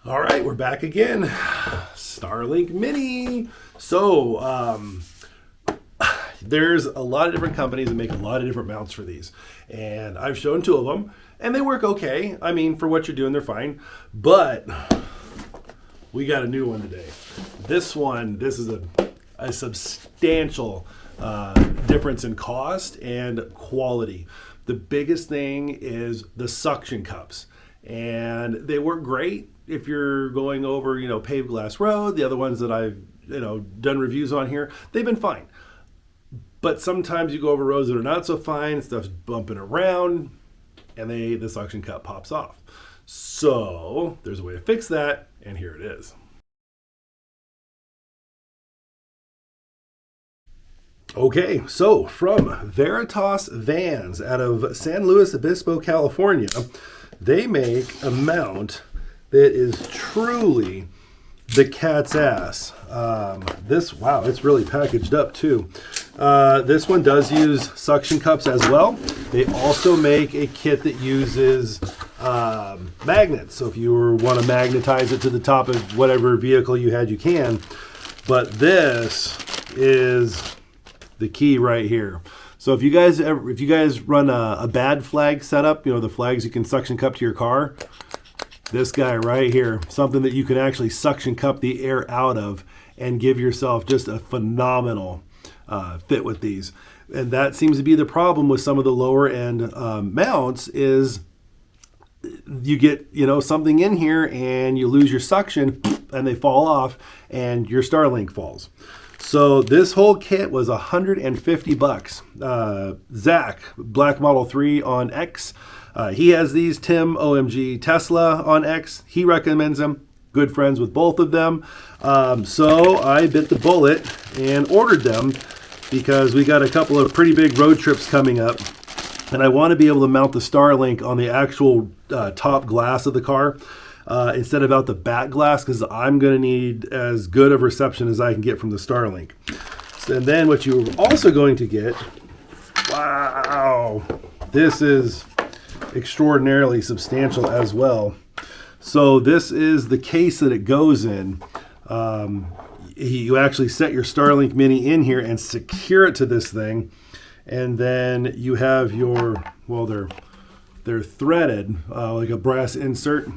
All right, we're back again. Starlink Mini. So, there's a lot of different companies that make a lot of different mounts for these. And I've shown two of them, and they work okay. I mean, for what you're doing, they're fine. But we got a new one today. This is a substantial difference in cost and quality. The biggest thing is the suction cups. And they work great if you're going over, paved glass road. The other ones that I've, done reviews on here, they've been fine. But sometimes you go over roads that are not so fine, stuff's bumping around, and the suction cup pops off. So there's a way to fix that, and here it is. Okay, so from Veritas Vans out of San Luis Obispo, California, they make a mount that is truly the cat's ass. It's really packaged up too. This one does use suction cups as well. They also make a kit that uses magnets. So if you want to magnetize it to the top of whatever vehicle you had, you can. But this is the key right here. So if you guys run a bad flag setup, the flags you can suction cup to your car, this guy right here, something that you can actually suction cup the air out of and give yourself just a phenomenal fit with these. And that seems to be the problem with some of the lower end mounts is you get, something in here and you lose your suction and they fall off and your Starlink falls. So this whole kit was $150. Zach, Black Model 3 on X. He has these. Tim, OMG Tesla on X. He recommends them. Good friends with both of them. So I bit the bullet and ordered them because we got a couple of pretty big road trips coming up. And I want to be able to mount the Starlink on the actual top glass of the car. Instead of out the back glass, because I'm going to need as good of reception as I can get from the Starlink. And then what you're also going to get, wow, this is extraordinarily substantial as well. So this is the case that it goes in. You actually set your Starlink Mini in here and secure it to this thing. And then you have they're threaded like a brass insert.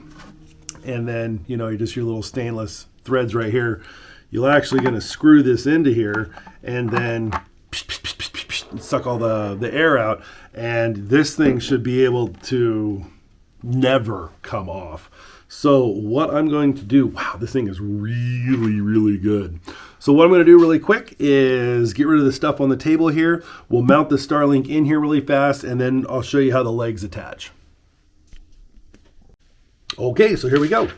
And then, just your little stainless threads right here. You're actually going to screw this into here and then suck all the air out. And this thing should be able to never come off. So what I'm going to do, wow, this thing is really, really good. So what I'm going to do really quick is get rid of the stuff on the table here. We'll mount the Starlink in here really fast, and then I'll show you how the legs attach. Okay, so here we go.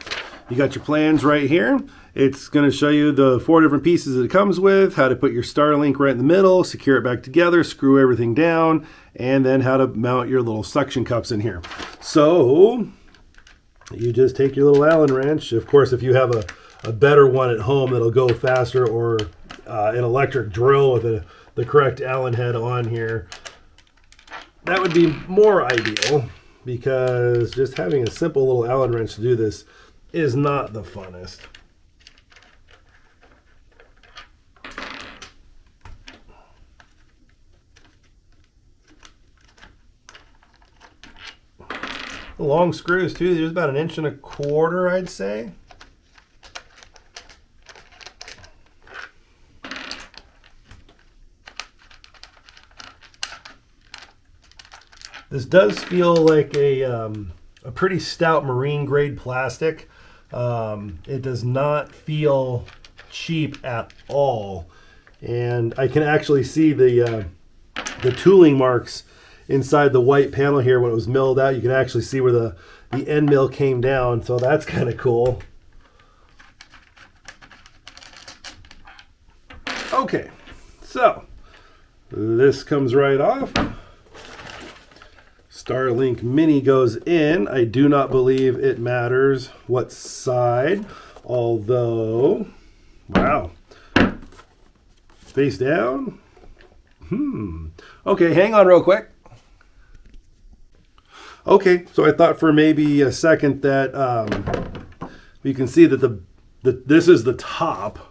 You got your plans right here. It's going to show you the 4 different pieces that it comes with, how to put your Starlink right in the middle, secure it back together, screw everything down, and then how to mount your little suction cups in here. So you just take your little Allen wrench. Of course, if you have a better one at home that'll go faster, or an electric drill with the correct Allen head on here, that would be more ideal. Because just having a simple little Allen wrench to do this is not the funnest. The long screws too, there's about 1.25 inches, I'd say. This does feel like a pretty stout marine grade plastic. It does not feel cheap at all. And I can actually see the tooling marks inside the white panel here when it was milled out. You can actually see where the end mill came down. So that's kind of cool. Okay, so this comes right off. Starlink Mini goes in. I do not believe it matters what side, although, wow, face down. Okay, hang on real quick. Okay, so I thought for maybe a second that You can see that this is the top.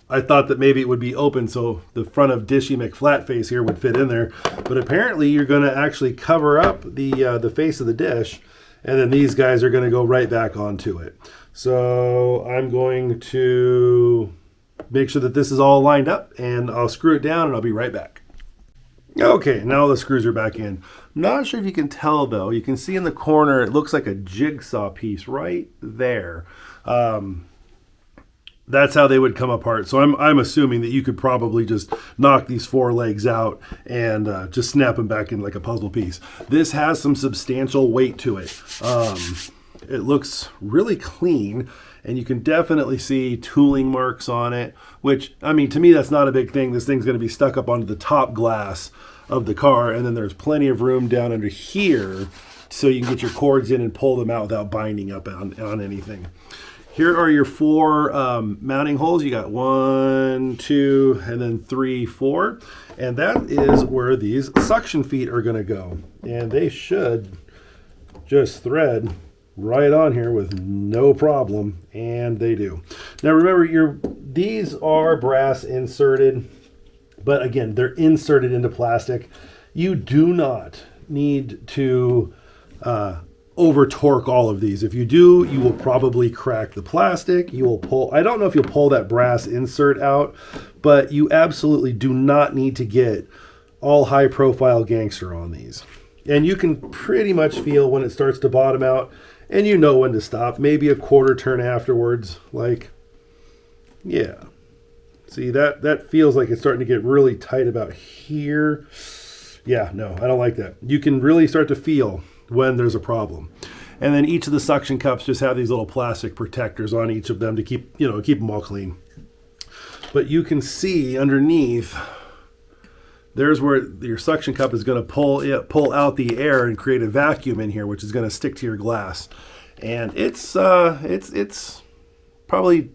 I thought that maybe it would be open so the front of Dishy McFlatface here would fit in there, but apparently you're going to actually cover up the face of the dish, and then these guys are going to go right back onto it. So I'm going to make sure that this is all lined up, and I'll screw it down, and I'll be right back. Okay, now the screws are back in. I'm not sure if you can tell though. You can see in the corner it looks like a jigsaw piece right there. That's how they would come apart. So I'm assuming that you could probably just knock these four legs out and just snap them back in like a puzzle piece. This has some substantial weight to it. It looks really clean, and you can definitely see tooling marks on it, which, I mean, to me, that's not a big thing. This thing's going to be stuck up onto the top glass of the car, and then there's plenty of room down under here so you can get your cords in and pull them out without binding up on anything. Here are your four mounting holes. You got 1, 2, and then 3, 4. And that is where these suction feet are going to go. And they should just thread right on here with no problem. And they do. Now remember, these are brass inserted. But again, they're inserted into plastic. You do not need to over torque all of these. If you do, you will probably crack the plastic. You will pull, I don't know if you'll pull that brass insert out, but you absolutely do not need to get all high profile gangster on these. And you can pretty much feel when it starts to bottom out, and you know when to stop. Maybe a quarter turn afterwards. Like, yeah. See, that feels like it's starting to get really tight about here. Yeah, no, I don't like that. You can really start to feel when there's a problem. And then each of the suction cups just have these little plastic protectors on each of them to keep them all clean. But you can see underneath, there's where your suction cup is going to pull out the air and create a vacuum in here, which is going to stick to your glass. And it's probably,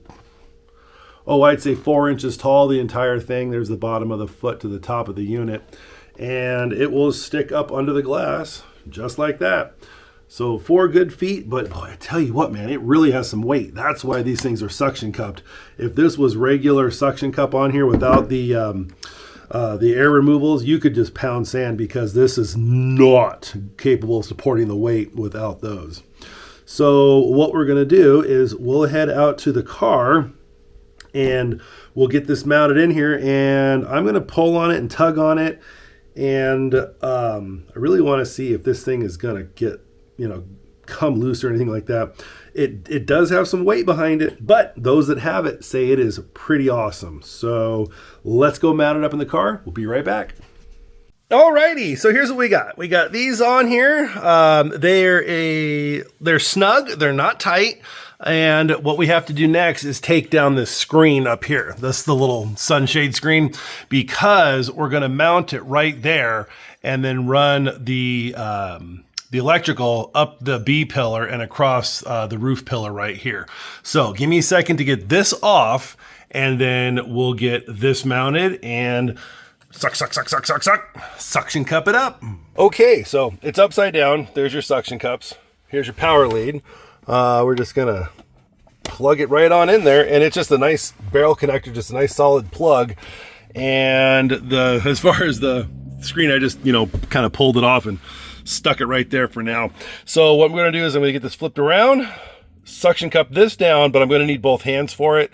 I'd say 4 inches tall, the entire thing. There's the bottom of the foot to the top of the unit. And it will stick up under the glass just like that. So 4 good feet, but boy, I tell you what, man, it really has some weight. That's why these things are suction cupped. If this was regular suction cup on here without the air removals, you could just pound sand, because this is not capable of supporting the weight without those. So what we're going to do is we'll head out to the car and we'll get this mounted in here, and I'm going to pull on it and tug on it. And I really want to see if this thing is going to get, come loose or anything like that. It does have some weight behind it, but those that have it say it is pretty awesome. So let's go mount it up in the car. We'll be right back. Alrighty, so here's what we got. We got these on here. They're snug. They're not tight. And what we have to do next is take down this screen up here. That's the little sunshade screen, because we're going to mount it right there and then run the electrical up the B pillar and across the roof pillar right here. So give me a second to get this off, and then we'll get this mounted and suction cup it up. Okay, so it's upside down. There's your suction cups. Here's your power lead. We're just gonna plug it right on in there, and it's just a nice barrel connector, just a nice solid plug. And as far as the screen, I just kind of pulled it off and stuck it right there for now. So what I'm going to do is I'm going to get this flipped around, suction cup this down, but I'm going to need both hands for it.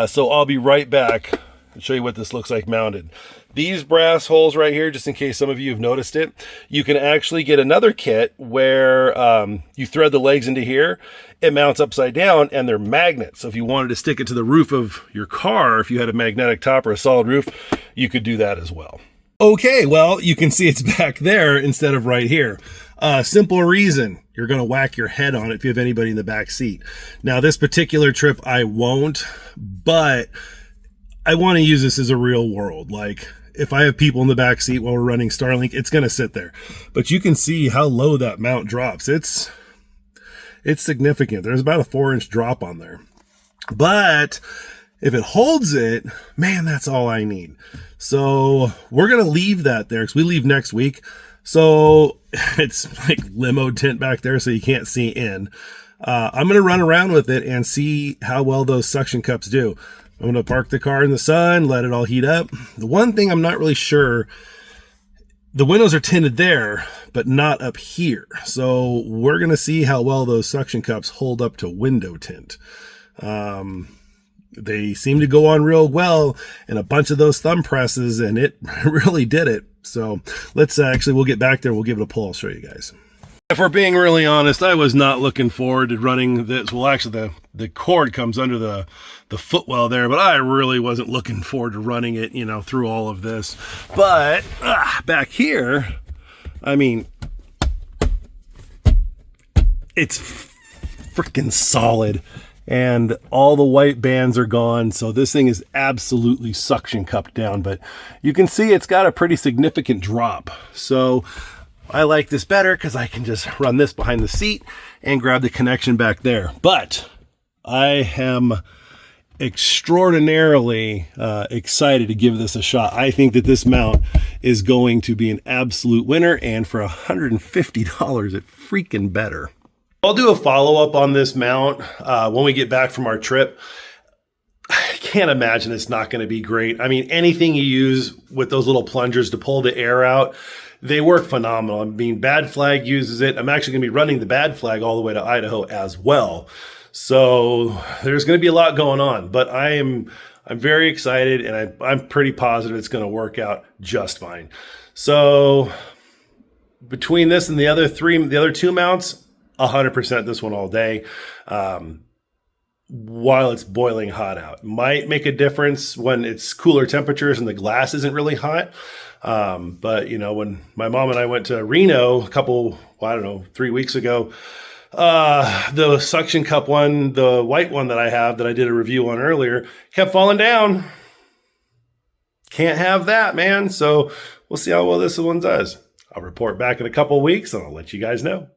So I'll be right back and show you what this looks like mounted. These brass holes right here, just in case some of you have noticed it, you can actually get another kit where you thread the legs into here. It mounts upside down, and they're magnets. So if you wanted to stick it to the roof of your car, if you had a magnetic top or a solid roof, you could do that as well. Okay, well, you can see it's back there instead of right here. Simple reason, you're going to whack your head on it if you have anybody in the back seat. Now, this particular trip, I won't, but I want to use this as a real world. Like, if I have people in the back seat while we're running Starlink, it's going to sit there. But you can see how low that mount drops. It's significant. There's about a 4-inch drop on there. But if it holds it, man, that's all I need. So we're going to leave that there because we leave next week. So it's like limo tent back there, so you can't see in. I'm going to run around with it and see how well those suction cups do. I'm going to park the car in the sun, let it all heat up. The one thing I'm not really sure, the windows are tinted there, but not up here. So we're going to see how well those suction cups hold up to window tint. They seem to go on real well in a bunch of those thumb presses, and it really did it. So let's we'll get back there. We'll give it a pull. I'll show you guys. If we're being really honest, I was not looking forward to running this. Well, actually, the cord comes under the footwell there, but I really wasn't looking forward to running it, you know, through all of this. But back here, I mean, it's freaking solid, and all the white bands are gone. So this thing is absolutely suction cupped down, but you can see it's got a pretty significant drop. So I like this better because I can just run this behind the seat and grab the connection back there. But I am extraordinarily excited to give this a shot. I think that this mount is going to be an absolute winner, and for $150, it freaking better. I'll do a follow-up on this mount when we get back from our trip. I can't imagine it's not going to be great. I mean, anything you use with those little plungers to pull the air out, they work phenomenal. I mean, Bad Flag uses it. I'm actually going to be running the Bad Flag all the way to Idaho as well. So there's going to be a lot going on, but I'm very excited, and I'm pretty positive it's going to work out just fine. So between this and the other two mounts, 100% this one all day. While it's boiling hot out, might make a difference when it's cooler temperatures and the glass isn't really hot. But you know, when my mom and I went to Reno a couple, 3 weeks ago, the suction cup one, the white one that I have that I did a review on earlier, kept falling down. Can't have that, man. So we'll see how well this one does. I'll report back in a couple of weeks and I'll let you guys know.